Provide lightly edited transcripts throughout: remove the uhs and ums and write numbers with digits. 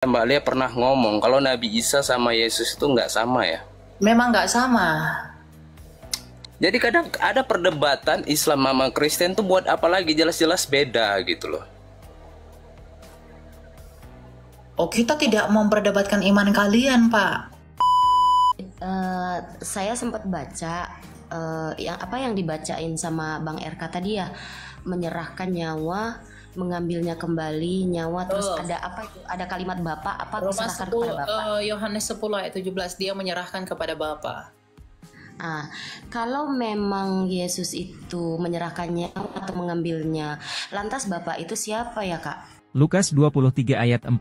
Mbak Lia pernah ngomong kalau Nabi Isa sama Yesus itu nggak sama ya. Memang nggak sama. Jadi kadang ada perdebatan Islam sama Kristen tuh buat apa lagi, jelas-jelas beda gitu loh. Oh, kita tidak memperdebatkan iman kalian, Pak. Saya sempat baca yang dibacain sama Bang RK tadi ya, menyerahkan nyawa, mengambilnya kembali nyawa, terus ada apa itu? Ada kalimat Bapak apa Roma diserahkan 10, kepada Bapak? Yohanes 10 ayat 17, dia menyerahkan kepada Bapa. Kalau memang Yesus itu menyerahkannya atau mengambilnya, lantas Bapak itu siapa ya, Kak? Lukas 23 ayat 46.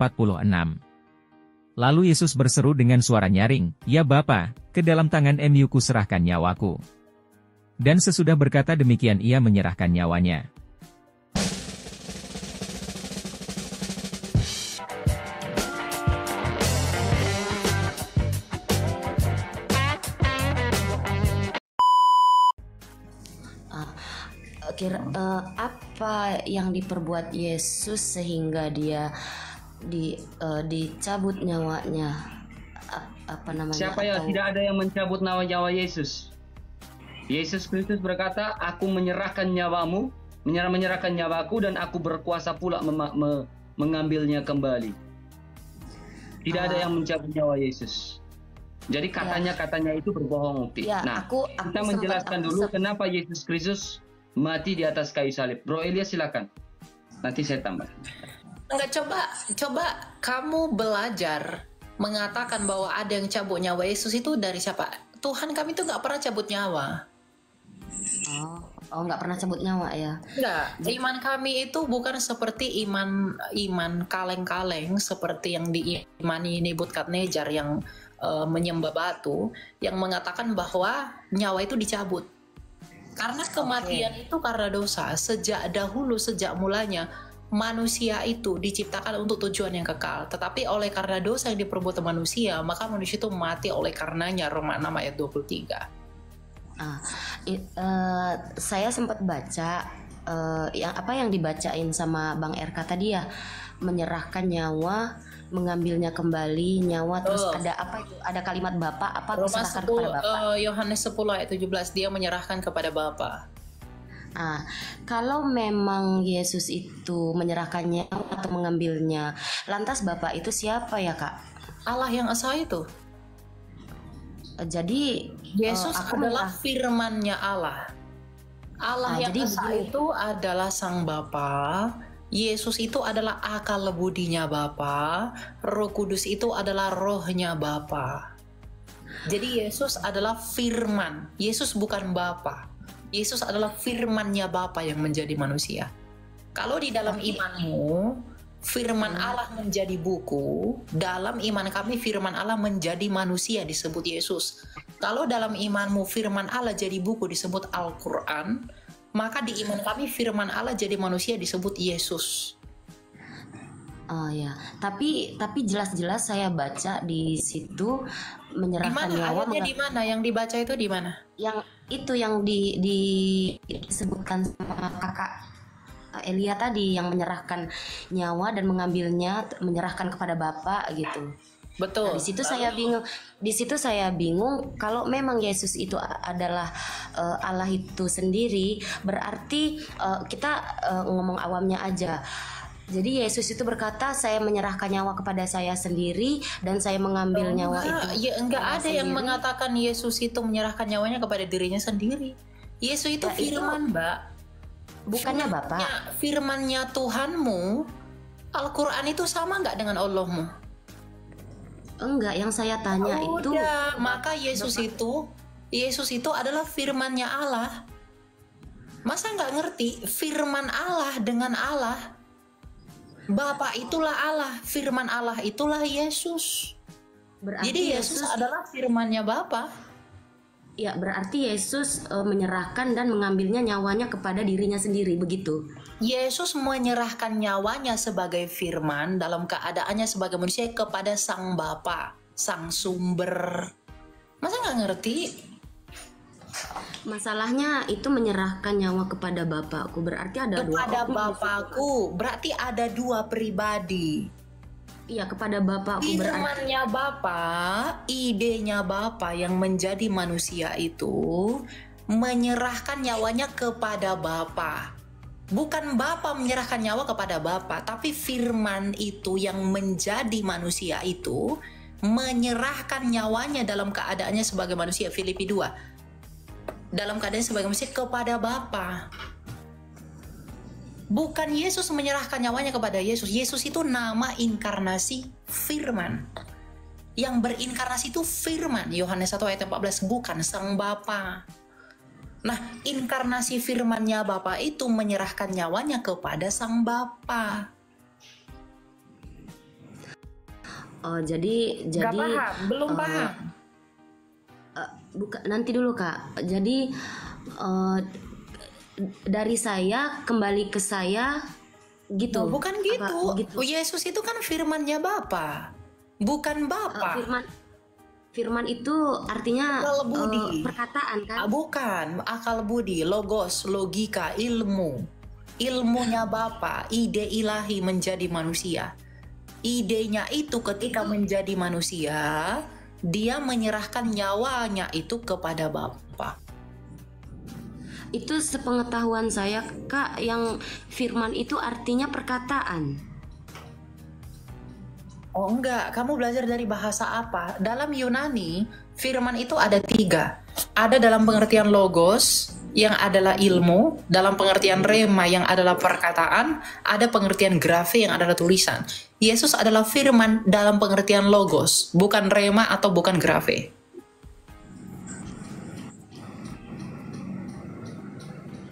Lalu Yesus berseru dengan suara nyaring, "Ya Bapa, ke dalam tangan MU kuserahkan nyawaku." Dan sesudah berkata demikian ia menyerahkan nyawanya. Apa yang diperbuat Yesus sehingga dia dicabut nyawanya? Apa namanya? Siapa ya? Tidak ada yang mencabut nyawa Yesus. Yesus Kristus berkata, "Aku menyerahkan nyawamu, menyerahkan nyawaku, dan aku berkuasa pula mengambilnya kembali." Tidak ada yang mencabut nyawa Yesus. Jadi katanya itu berbohong, Ukti. Kita menjelaskan dulu kenapa Yesus Kristus mati di atas kayu salib. Bro Elias silakan. Nanti saya tambah. Enggak, coba kamu belajar mengatakan bahwa ada yang cabut nyawa Yesus itu dari siapa? Tuhan kami itu nggak pernah cabut nyawa. Nggak pernah cabut nyawa ya? Enggak, iman kami itu bukan seperti iman kaleng-kaleng seperti yang diimani Nebukadnezar yang menyembah batu, yang mengatakan bahwa nyawa itu dicabut. Karena kematian itu karena dosa. Sejak dahulu, sejak mulanya manusia itu diciptakan untuk tujuan yang kekal. Tetapi oleh karena dosa yang diperbuat manusia, maka manusia itu mati oleh karenanya. Roma 6 ayat 23. Saya sempat baca yang dibacain sama Bang RK tadi ya, menyerahkan nyawa, mengambilnya kembali nyawa, terus ada apa itu? Ada kalimat Bapak apa diserahkan kepada Bapak? Yohanes 10 ayat 17, dia menyerahkan kepada Bapa. Kalau memang Yesus itu menyerahkannya atau mengambilnya, lantas Bapak itu siapa ya, Kak? Allah yang esa itu. Jadi Yesus adalah firman-Nya Allah. Allah yang esa itu adalah Sang Bapa. Yesus itu adalah akal budinya Bapa. Roh Kudus itu adalah rohnya Bapa. Jadi Yesus adalah firman. Yesus bukan Bapa. Yesus adalah firman-Nya Bapa yang menjadi manusia. Kalau di dalam imanmu firman Allah menjadi buku, dalam iman kami firman Allah menjadi manusia disebut Yesus. Kalau dalam imanmu firman Allah jadi buku disebut Al-Quran, maka di iman kami firman Allah jadi manusia disebut Yesus. Tapi jelas-jelas saya baca di situ menyerahkan nyawa. Ayatnya di mana? Yang dibaca itu di mana? Yang itu yang disebutkan sama kakak Elia tadi, yang menyerahkan nyawa dan mengambilnya, menyerahkan kepada Bapak gitu. Betul. Di situ saya bingung kalau memang Yesus itu adalah Allah itu sendiri, berarti kita ngomong awamnya aja. Jadi Yesus itu berkata, "Saya menyerahkan nyawa kepada saya sendiri dan saya mengambil nyawa itu." Enggak ada yang mengatakan Yesus itu menyerahkan nyawanya kepada dirinya sendiri. Yesus itu firman, Mbak. Bukannya Bapak. Firman-Nya Tuhanmu. Al-Quran itu sama nggak dengan Allahmu? Enggak, yang saya tanya itu. Maka Yesus itu adalah firman-Nya Allah. Masa nggak ngerti? Firman Allah dengan Allah. Bapa itulah Allah, firman Allah itulah Yesus. Jadi Yesus adalah firman-Nya Bapa. Ya, berarti Yesus menyerahkan dan mengambilnya nyawanya kepada dirinya sendiri, begitu? Yesus menyerahkan nyawanya sebagai firman dalam keadaannya sebagai manusia kepada Sang Bapa, Sang Sumber. Masa nggak ngerti? Masalahnya itu menyerahkan nyawa kepada Bapakku, berarti ada kepada Bapakku, berarti ada dua pribadi. Iya, kepada Bapa aku berarti. Firmannya Bapa, idenya Bapa yang menjadi manusia itu menyerahkan nyawanya kepada Bapa. Bukan Bapa menyerahkan nyawa kepada Bapa, tapi firman itu yang menjadi manusia itu menyerahkan nyawanya dalam keadaannya sebagai manusia. Filipi 2. Dalam keadaannya sebagai manusia kepada Bapa. Bukan Yesus menyerahkan nyawanya kepada Yesus. Yesus itu nama inkarnasi firman. Yang berinkarnasi itu firman. Yohanes 1 ayat 14, bukan Sang Bapa. Nah, inkarnasi firmannya Bapa itu menyerahkan nyawanya kepada Sang Bapa. Oh, jadi Gak paham? Belum paham? Bukan, nanti dulu Kak. Jadi dari saya kembali ke saya gitu. Oh, bukan gitu. Apa, gitu. Yesus itu kan firmannya Bapa, bukan Bapa. Firman itu artinya akal budi. Perkataan kan? Bukan, akal budi, logos, logika, ilmu. Ilmunya Bapa, ide ilahi menjadi manusia. Idenya itu ketika menjadi manusia, dia menyerahkan nyawanya itu kepada Bapa. Itu sepengetahuan saya Kak, yang firman itu artinya perkataan. Oh enggak, kamu belajar dari bahasa apa? Dalam Yunani, firman itu ada 3. Ada dalam pengertian logos, yang adalah ilmu, dalam pengertian rema, yang adalah perkataan, ada pengertian grafe, yang adalah tulisan. Yesus adalah firman dalam pengertian logos, bukan rema atau bukan grafe.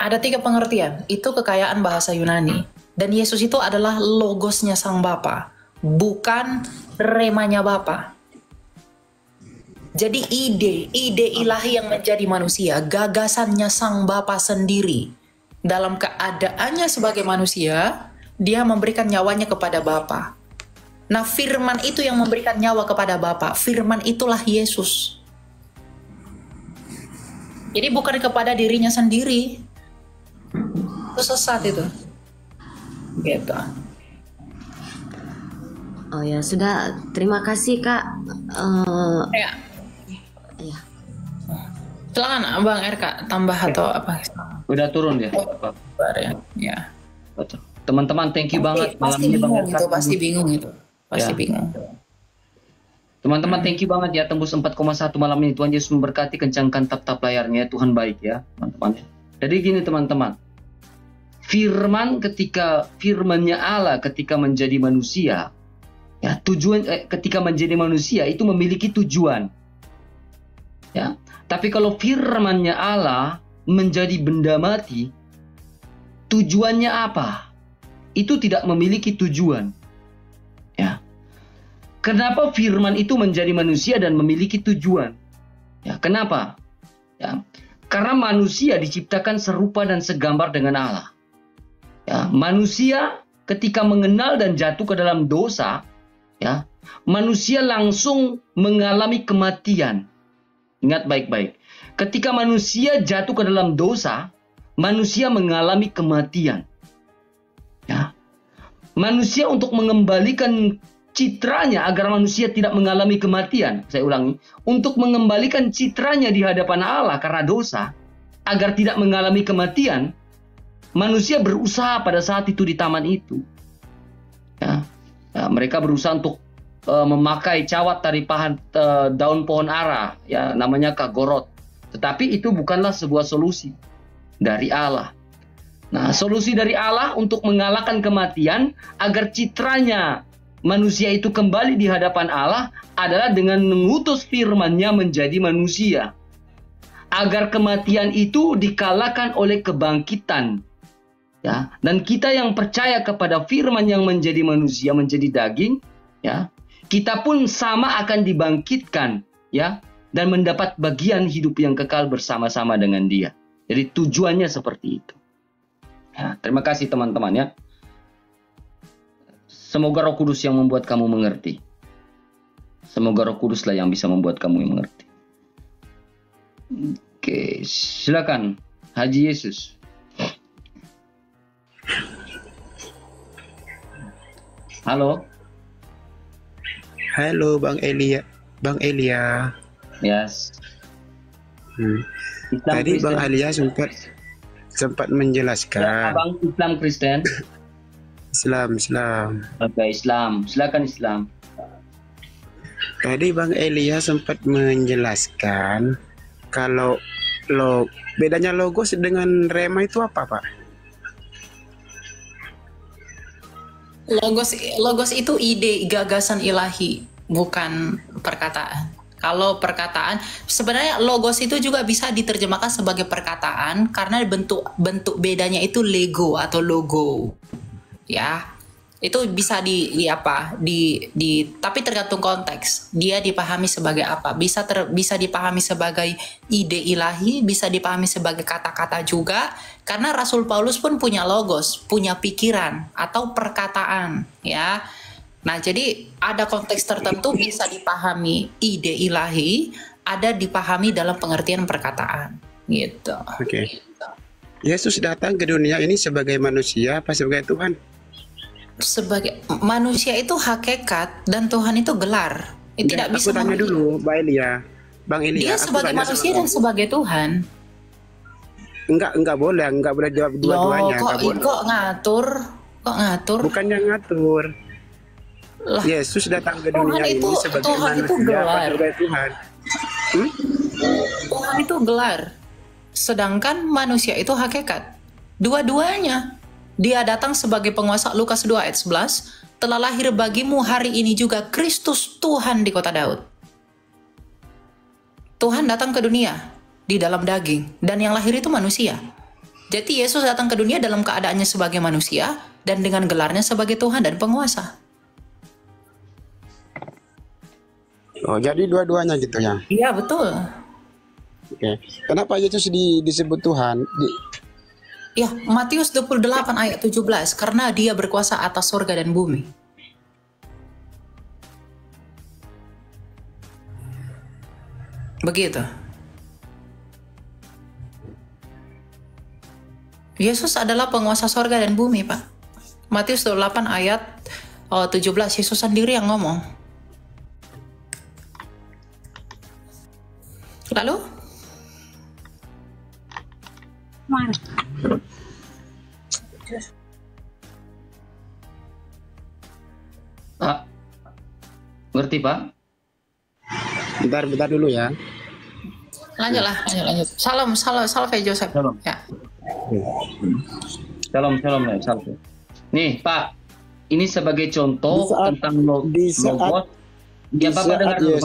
Ada 3 pengertian, itu kekayaan bahasa Yunani. Dan Yesus itu adalah logosnya Sang Bapa, bukan remanya Bapa. Jadi ide ilahi yang menjadi manusia, gagasannya Sang Bapa sendiri. Dalam keadaannya sebagai manusia, dia memberikan nyawanya kepada Bapa. Nah, firman itu yang memberikan nyawa kepada Bapa. Firman itulah Yesus. Jadi bukan kepada dirinya sendiri. Itu sesat itu. Gitu. Oh ya, sudah. Terima kasih Kak. Ya. Ya. Silakan Bang RK tambah atau apa? Udah turun ya. Ya. Betul. Teman-teman, thank you banget malam Pasti ini Bang bingung RK. itu, pasti bingung itu. Pasti Ya. bingung. Teman-teman, thank you banget ya, tembus 4,1 malam ini. Tuhan Yesus memberkati, kencangkan tap-tap layarnya. Tuhan baik ya, teman-teman. Jadi gini teman-teman, ketika firmannya Allah ketika menjadi manusia, ya ketika menjadi manusia itu memiliki tujuan. Ya, tapi kalau firmannya Allah menjadi benda mati, tujuannya apa? Itu tidak memiliki tujuan. Ya. Kenapa firman itu menjadi manusia dan memiliki tujuan? Ya, kenapa? Ya. Karena manusia diciptakan serupa dan segambar dengan Allah. Ya, manusia ketika mengenal dan jatuh ke dalam dosa, ya, manusia langsung mengalami kematian. Ingat baik-baik. Ketika manusia jatuh ke dalam dosa, manusia mengalami kematian. Ya. Manusia untuk mengembalikan citranya agar manusia tidak mengalami kematian. Saya ulangi, untuk mengembalikan citranya di hadapan Allah karena dosa, agar tidak mengalami kematian, manusia berusaha pada saat itu di taman itu. Ya. Ya, mereka berusaha untuk memakai cawat dari daun pohon ara, ya namanya kagorot. Tetapi itu bukanlah sebuah solusi dari Allah. Nah, solusi dari Allah untuk mengalahkan kematian agar citranya manusia itu kembali di hadapan Allah adalah dengan mengutus firman-Nya menjadi manusia. Agar kematian itu dikalahkan oleh kebangkitan. Ya, dan kita yang percaya kepada firman yang menjadi manusia, menjadi daging, ya, kita pun sama akan dibangkitkan, ya, dan mendapat bagian hidup yang kekal bersama-sama dengan Dia. Jadi tujuannya seperti itu. Ya, terima kasih teman-teman ya. Semoga Roh Kudus yang membuat kamu mengerti. Semoga Roh Kuduslah yang bisa membuat kamu mengerti. Oke, silakan Haji Yesus. Halo. Halo Bang Elia. Bang Elia. Yes. Islam Tadi Kristen. Bang Elia sempat menjelaskan. Ya, Abang Islam Kristen. Islam. Oke, Islam. Silakan Islam. Tadi Bang Elia sempat menjelaskan kalau bedanya logos dengan rema itu apa, Pak? Logos itu ide, gagasan ilahi, bukan perkataan. Kalau perkataan, sebenarnya logos itu juga bisa diterjemahkan sebagai perkataan karena bentuk bedanya itu lego atau logo. Ya. Itu bisa tapi tergantung konteks. Dia dipahami sebagai apa? Bisa dipahami sebagai ide ilahi, bisa dipahami sebagai kata-kata juga. Karena Rasul Paulus pun punya logos, punya pikiran atau perkataan, ya. Nah, jadi ada konteks tertentu bisa dipahami ide ilahi, ada dipahami dalam pengertian perkataan, gitu. Oke. Yesus datang ke dunia ini sebagai manusia apa sebagai Tuhan? Sebagai manusia itu hakikat dan Tuhan itu gelar. Tidak bisa. Aku tanya dulu, Bang Elia. Dia sebagai manusia dan sebagai Tuhan. Enggak boleh jawab dua-duanya. Kok ngatur? Bukannya ngatur. Lah, Yesus datang ke dunia ini sebagai Tuhan manusia itu gelar. sebagai Tuhan. Tuhan itu gelar. Sedangkan manusia itu hakikat. Dua-duanya. Dia datang sebagai penguasa. Lukas 2 ayat 11. Telah lahir bagimu hari ini juga Kristus Tuhan di kota Daud. Tuhan datang ke dunia di dalam daging. Dan yang lahir itu manusia. Jadi Yesus datang ke dunia dalam keadaannya sebagai manusia. Dan dengan gelarnya sebagai Tuhan dan penguasa. Oh, jadi dua-duanya gitu ya? Iya, betul. Oke. Kenapa Yesus disebut Tuhan? Ya, Matius 28 ayat 17, karena dia berkuasa atas surga dan bumi. Begitu. Yesus adalah penguasa surga dan bumi, Pak. Matius 28 ayat 17, Yesus sendiri yang ngomong. Lalu? Pak, ngerti Pak? Bentar dulu ya. Lanjut. Salam Joseph. Salam. Ya. Shalom ya. Nih Pak, ini sebagai contoh tentang logos. Ya Bapak dengar dulu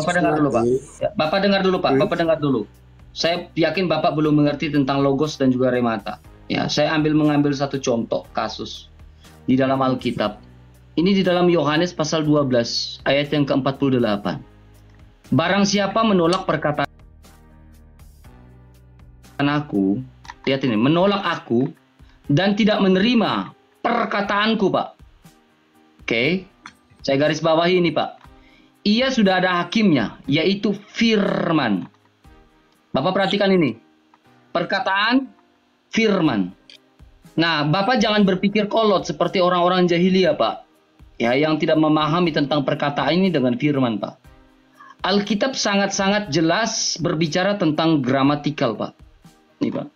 Pak. Ya, Bapak dengar dulu Pak. Bapak dengar dulu. Saya yakin Bapak belum mengerti tentang logos dan juga remata. Ya, saya mengambil satu contoh kasus di dalam Alkitab. Ini di dalam Yohanes pasal 12 ayat yang ke-48. Barang siapa menolak perkataan aku, lihat ini, menolak aku dan tidak menerima perkataanku, Pak. Oke, saya garis bawahi ini, Pak. Ia sudah ada hakimnya, yaitu firman. Bapak perhatikan ini. Perkataan firman. Nah, Bapak jangan berpikir kolot seperti orang-orang jahiliyah, Pak. Ya, yang tidak memahami tentang perkataan ini dengan firman, Pak. Alkitab sangat-sangat jelas berbicara tentang gramatikal, Pak. Ini, Pak.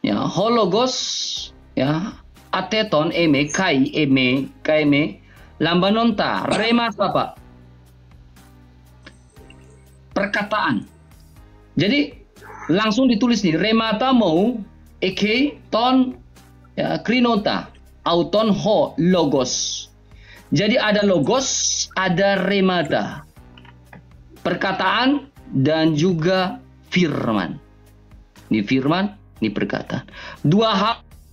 Ya, hologos, ya, ateton, kaime, lambanonta, remata, Pak. Perkataan. Jadi langsung ditulis nih, remata mau, ton, ya, krinota, auton ho, logos. Jadi ada logos, ada remata. Perkataan dan juga firman. Ini firman, ini perkataan. Dua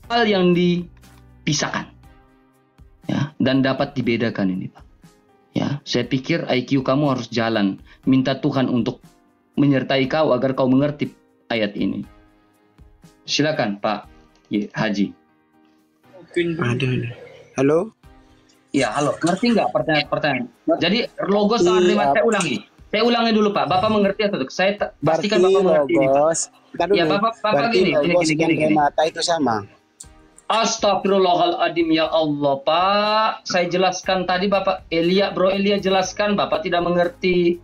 hal yang dipisahkan. Ya, dan dapat dibedakan ini, Pak. Ya, saya pikir IQ kamu harus jalan. Minta Tuhan untuk menyertai kau agar kau mengerti ayat ini. Silakan Pak Haji. Halo? Ya, halo. Ngerti nggak pertanyaan? Jadi logos dengan remata, saya ulangi dulu Pak. Bapak mengerti atau tidak? Saya pastikan Bapak mengerti ini, Pak. Ya, Bapak gini. Remata itu sama. Astagfirullahaladzim, ya Allah, Pak. Saya jelaskan tadi, Bapak Elia, Bro Elia jelaskan, Bapak tidak mengerti.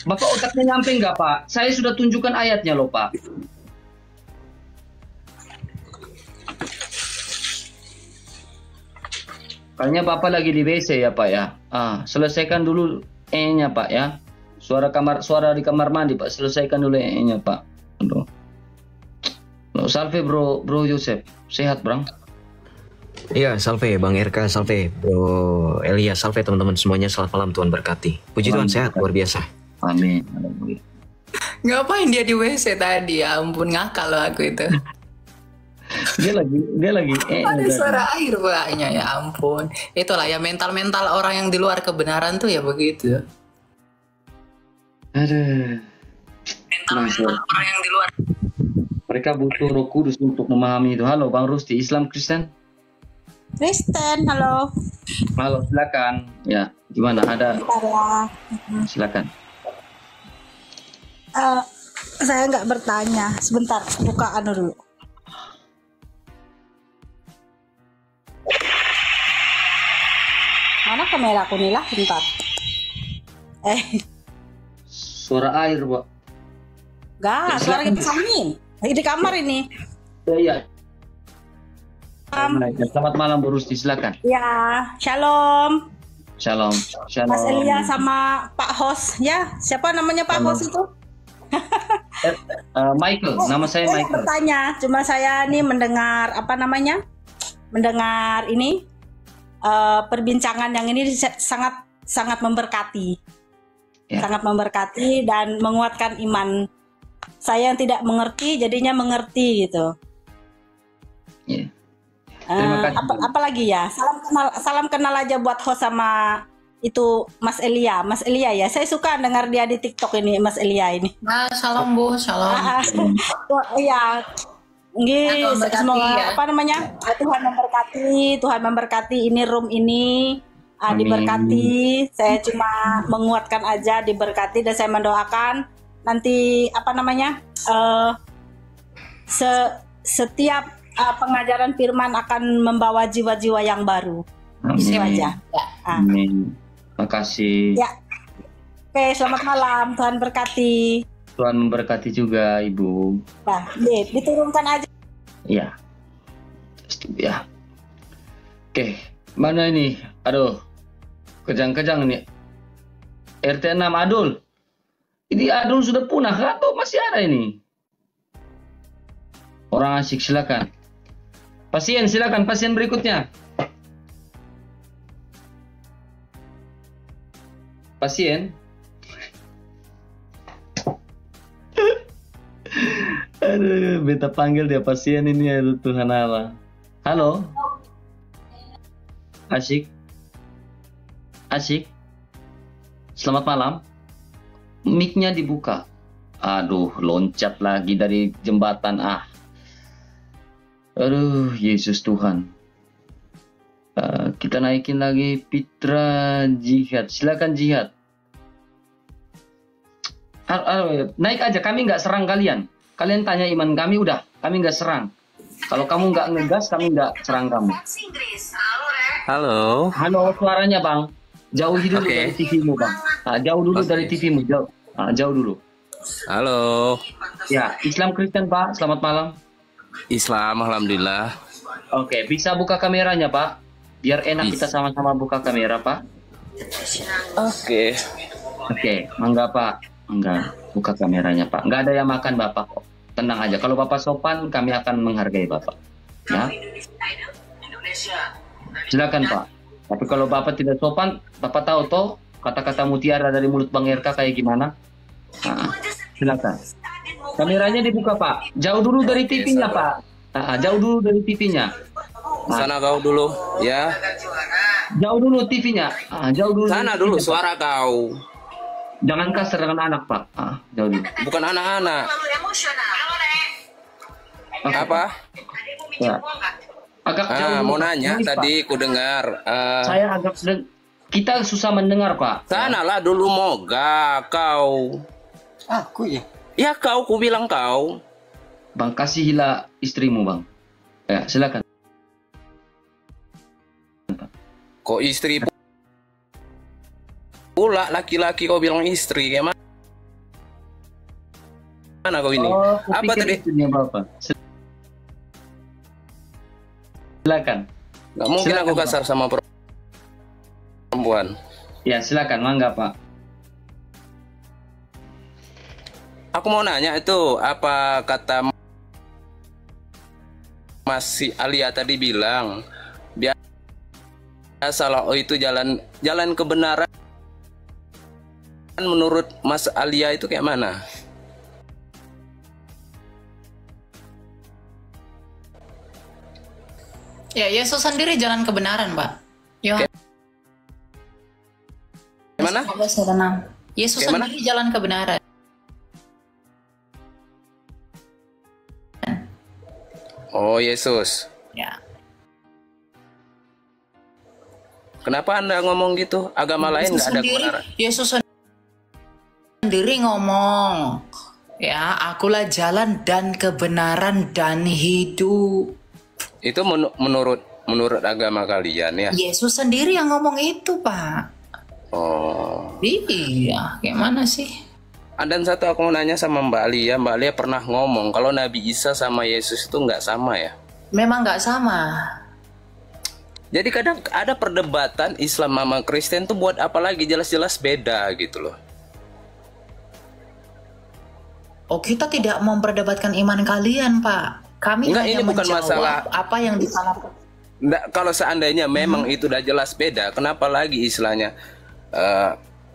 Bapak otaknya nyampe nggak, Pak? Saya sudah tunjukkan ayatnya loh, Pak. Kayaknya Bapak lagi di WC ya, Pak ya. Selesaikan dulu E-nya, Pak ya. Suara di kamar mandi, Pak. Selesaikan dulu E-nya, Pak. Aduh. Salve bro Yosef. Sehat, Bang? Iya, salve Bang RK, salve Bro Elia, salve teman-teman semuanya. Selamat malam, Tuhan berkati. Puji Tuhan, sehat luar biasa. Amin. Ngapain dia di WC tadi? Ya ampun, ngakal loh aku itu. Dia lagi Ada suara air banyak, ya ampun. Itulah ya mental-mental orang yang di luar kebenaran tuh ya begitu. Aduh. Mental-mental orang yang di luar. Mereka butuh Roh Kudus untuk memahami itu. Halo Bang Rusti, Islam Kristen? Kristen, halo. Halo, silakan. Ya, gimana? Ada? Silakan. Saya nggak bertanya. Sebentar, buka anu dulu. Mana kamera aku nih lah, bentar. Suara air, Pak. Gak, Ya, suara silakan. kipas angin. Lagi di kamar ini. Iya. Selamat malam Bu Rusti, silakan. Ya, shalom. Shalom. Shalom. Mas Elia sama Pak Host. Ya, siapa namanya Pak Shalom. Host itu? Michael, nama saya Saya nggak Michael. bertanya, cuma saya nih mendengar apa namanya? Mendengar ini perbincangan yang ini sangat sangat memberkati. Ya. Sangat memberkati dan menguatkan iman. Saya yang tidak mengerti jadinya mengerti gitu. Ya. Terima kasih. Apalagi ya, salam kenal aja buat host sama itu Mas Elia. Mas Elia ya, saya suka dengar dia di TikTok ini, Mas Elia ini. Nah, shalom Bu, shalom. Iya. Tuhan berkati, Semoga ya. apa namanya? Tuhan memberkati ini room ini. Amin. Diberkati. Saya cuma menguatkan aja, diberkati, dan saya mendoakan nanti apa namanya? Setiap pengajaran firman akan membawa jiwa-jiwa yang baru. Itu Amin. aja. Ya. Amin. Makasih. Ya. Oke, selamat malam. Tuhan berkati. Tuhan memberkati juga Ibu. Nah, diturunkan aja. Iya. Ya. Oke, mana ini? Aduh. Kejang-kejang ini. RT 6 Adul. Ini Adul sudah punah atau masih ada ini? Orang asik, silakan. Pasien, silakan pasien berikutnya. Pasien. Aduh, beta panggil dia pasien ini, aduh Tuhan Allah. Halo. Asik. Asik. Selamat malam. Mic-nya dibuka. Aduh, loncat lagi dari jembatan. Aduh, Yesus Tuhan. Kita naikin lagi Pitra Jihad. Silakan Jihad. Naik aja, kami nggak serang kalian. Kalian tanya iman kami, udah. Kami nggak serang. Kalau kamu nggak ngegas, kami nggak serang kamu. Halo. Halo, suaranya Bang. Jauhi dulu Oke. dari TV-mu Bang. Jauh dulu Oke. dari TV-mu. Jauh dulu. Halo. Ya, Islam Kristen Pak. Selamat malam. Islam, alhamdulillah. Oke, bisa buka kameranya Pak. Biar enak kita sama-sama buka kamera Pak. Oke. Oke, mangga Pak. Mangga, buka kameranya Pak. Nggak ada yang makan Bapak kok. Tenang aja. Kalau Bapak sopan, kami akan menghargai Bapak. Ya. Silakan Pak. Tapi kalau Bapak tidak sopan, Bapak tahu toh kata-kata mutiara dari mulut Bang RK kayak gimana? Silakan. Kameranya dibuka Pak. Jauh dulu dari TV-nya Pak. Jauh dulu dari TV-nya. Sana kau dulu, ya. Jauh dulu TV-nya. Jauh dulu. Sana dari dulu TV-nya, Pak. suara kau. Jangan kasar dengan anak Pak. Jauh dulu. Bukan anak-anak. Oke, Apa? Ya. Agak jauh dulu, Mau Pak. nanya Please, Pak. tadi ku dengar. Saya agak kita susah mendengar Pak. Sanalah dulu moga kau. Aku ya. Ya kau, ku bilang kau. Bang, kasihilah istrimu, Bang. Ya, silakan. Kok istri pula, laki-laki kau bilang istri, kayak mana kau ini? Oh, Apa tadi? Istrinya Bapak. Silakan. Nggak mungkin Silakan, aku kasar Pak. sama perempuan. Ya, silakan, mangga, Pak. Aku mau nanya itu, apa kata Mas Alia tadi bilang, biasa lah, oh itu jalan kebenaran. Menurut Mas Alia itu kayak mana? Ya, Yesus sendiri jalan kebenaran, Pak. Yohanes Gimana? 14:6. Yesus Kayak mana? sendiri jalan kebenaran. Oh, Yesus. Ya. Kenapa Anda ngomong gitu? Agama lain nggak ada kebenaran. Yesus sendiri ngomong, ya, akulah jalan dan kebenaran dan hidup. Itu menurut agama kalian ya? Yesus sendiri yang ngomong itu, Pak. Oh. Iya, gimana sih? Dan satu aku mau nanya sama Mbak Alia. Mbak Alia pernah ngomong kalau Nabi Isa sama Yesus itu nggak sama ya? Memang nggak sama. Jadi kadang ada perdebatan Islam sama Kristen tuh buat apa lagi, jelas-jelas beda gitu loh. Oh, kita tidak memperdebatkan iman kalian, Pak. Kami Enggak, hanya ini bukan menjawab masalah. apa yang disalahkan. Nggak, kalau seandainya memang itu udah jelas beda, kenapa lagi istilahnya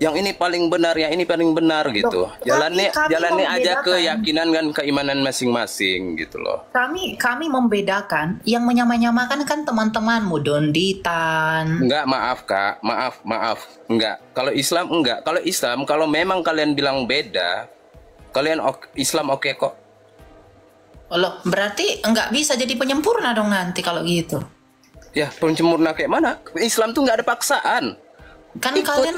yang ini paling benar, yang ini paling benar gitu. Loh, Jalannya kami aja membedakan. keyakinan dan keimanan masing-masing gitu loh. Kami membedakan yang menyamakan kan teman-temanmu Donditan. Enggak, maaf Kak, maaf. Enggak. Kalau Islam enggak. Kalau Islam, kalau memang kalian bilang beda, kalian Islam oke kok. Loh, berarti nggak bisa jadi penyempurna dong nanti kalau gitu. Ya, penyempurna kayak mana? Islam tuh nggak ada paksaan. Kan Ikut, kalian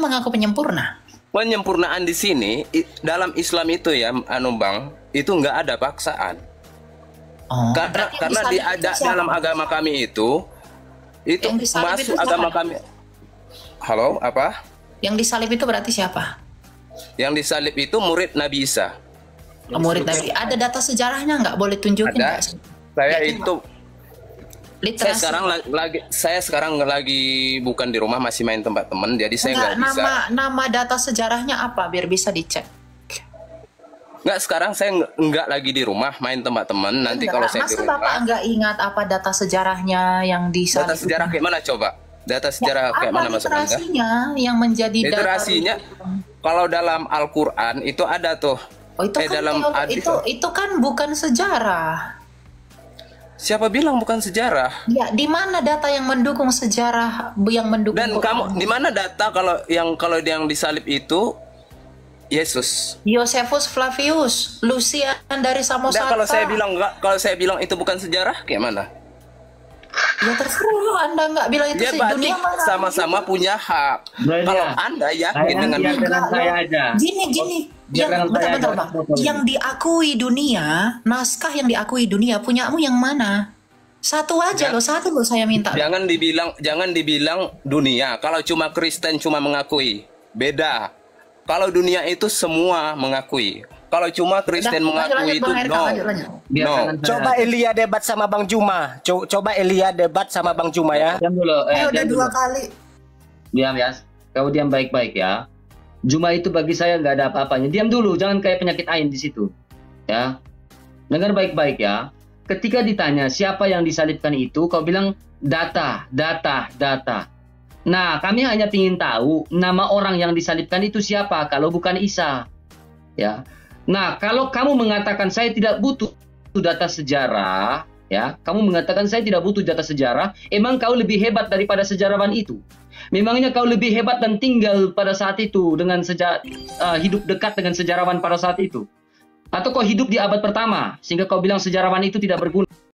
mengaku penyempurna. Penyempurnaan di sini dalam Islam itu ya, Bang, itu nggak ada paksaan. Oh, Karena dalam agama kami itu masuk agama kami. Halo, apa? Yang disalib itu berarti siapa? Yang disalib itu murid Nabi Isa. Oh, murid Nabi. Ada data sejarahnya nggak? Boleh tunjukin Ada. nggak? Saya Ya, itu literasi. saya sekarang lagi bukan di rumah, masih main tempat teman, jadi saya nggak bisa. Nama data sejarahnya apa biar bisa dicek? Nggak, sekarang saya nggak lagi di rumah, main tempat teman. Nanti kalau saya di Masa rumah. Bapak nggak ingat apa data sejarahnya yang disalib? Data sejarah kayak mana coba? Data sejarah kayak mana Mas Anda? Literasinya yang menjadi Literasinya kalau dalam Al-Qur'an itu ada tuh. Oh, itu kan dalam itu kan bukan sejarah. Siapa bilang bukan sejarah? Ya, di mana data yang mendukung sejarah yang mendukung? Dan kamu di mana data kalau yang disalib itu Yesus? Josephus Flavius, Lucian dari Samosata. Dan kalau saya bilang itu bukan sejarah, kayak mana? Ya terserah, Anda nggak bilang itu Ya sih, berarti dunia mana? sama-sama punya hak. Berarti Kalau ya, Anda yakin dengan saya aja. Gini, Jangan bentar, saya Bang. aja. Yang diakui dunia, naskah yang diakui dunia, punyamu yang mana? Satu aja loh, satu loh saya minta. Jangan dibilang dunia. Kalau cuma Kristen cuma mengakui, beda. Kalau dunia itu semua mengakui. Kalau cuma Kristen mengakui itu no. Coba Elia debat sama Bang Juma. Coba Elia debat sama Bang Juma ya. Diam dulu. Udah diam dua dulu. kali. Diam ya. Kau diam baik-baik ya. Juma itu bagi saya nggak ada apa-apanya. Diam dulu, jangan kayak penyakit ain di situ. Ya. Dengar baik-baik ya. Ketika ditanya siapa yang disalibkan itu, kau bilang data. Nah, kami hanya ingin tahu nama orang yang disalibkan itu siapa kalau bukan Isa. Ya. Nah, kalau kamu mengatakan saya tidak butuh data sejarah, ya, kamu mengatakan saya tidak butuh data sejarah, emang kau lebih hebat daripada sejarawan itu? Memangnya kau lebih hebat dan tinggal pada saat itu dengan hidup dekat dengan sejarawan pada saat itu? Atau kau hidup di abad pertama sehingga kau bilang sejarawan itu tidak berguna?